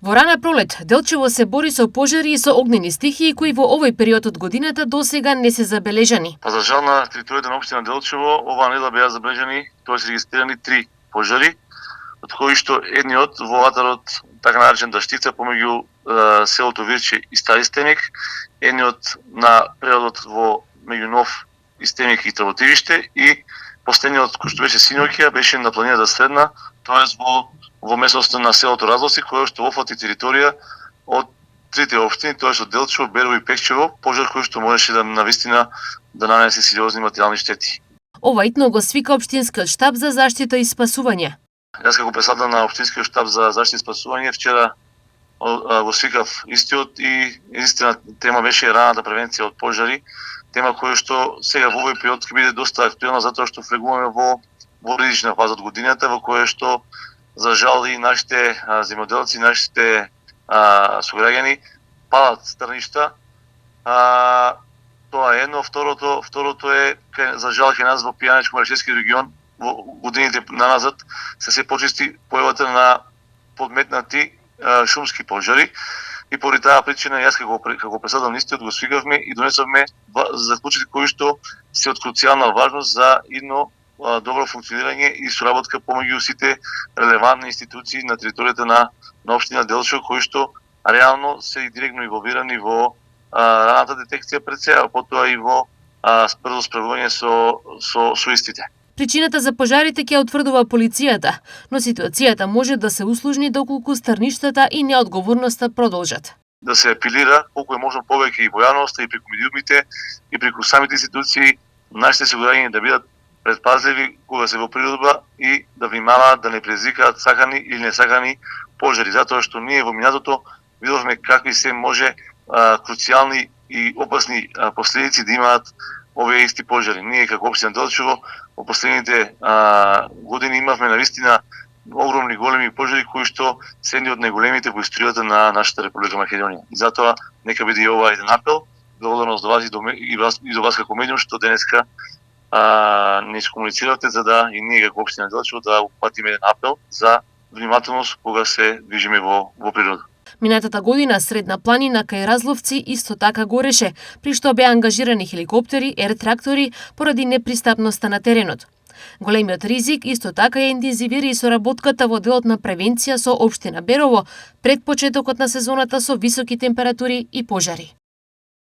Во рана пролет, Делчево се бори со пожари и со огнени стихии кои во овој период од годината досега не се забележани. За жал на територијата на општина Делчево, оваа недела беа забележани, тоест регистрирани 3 пожари, од кои што едниот во атарот, така наречен Даштица, помеѓу селото Вирче и Стари Стеник, едниот на прелодот во меѓу Нов и Стеник и Тработивиште и последниот кој што беше синоќа беше на планината Средна, тоест во местноста на селото Разлоци, кој што офати територија од трите општини, тоест од Делчево, Берово и Пекчево, пожар кој што можеше да навистина да нанесе сериозни материјални штети. Ова итно го свика општинскиот штаб за заштита и спасување. Јас како председател на општинскиот штаб за заштита и спасување вчера го свикав истиот и единствена тема беше раната превенција од пожари, тема која што сега во овој период ќе биде доста актуелна затоа што влегуваме во ризична фаза од годината во која што за жал и нашите земјоделци, нашите сограѓани палат стрништа. Тоа е едно, второто е за жал кај нас во Пијанечко-Маришевски регион во годините наназад се почисти појавата на подметнати шумски пожари и поради таа причина јас како председател на истиот го свикавме и донесовме заклучоци кои што се од круцијална важност за едно добро функционирање и соработка помеѓу сите релевантни институции на територијата на општина Делчево кои што реално се директно инволвирани во раната детекција пред се, а потоа и во брзо справување со истите. Причината за пожарите ќе утврдува полицијата, но ситуацијата може да се услужни доколку стрништата и неодговорноста продолжат. Да се апелира колку е можно повеќе и во јавноста и преку медиумите и преку самите институции нашите сограѓани да бидат предпазливи кога се во природба и да внимаваат да не предизвикаат сакани или несакани пожари, затоа што ние во минатото видовме какви се може круцијални и опасни последици да имаат овие исти пожари. Ние како општина Делчево во последните години имавме навистина огромни големи пожари кои што се едни од најголемите во историјата на нашата Република Македонија. И затоа нека биде и ова еден апел, благодарност до вас и до вас како медиум што денеска не искомунициравте за да и ние како општина Делчево да упатиме еден апел за внимателност кога се движиме во природа. Минатата година Средна планина кај Разловци исто така гореше, при што беа ангажирани хеликоптери, ер-трактори поради непристапноста на теренот. Големиот ризик исто така ја интензивира и соработката во делот на превенција со општина Берово пред почетокот на сезоната со високи температури и пожари.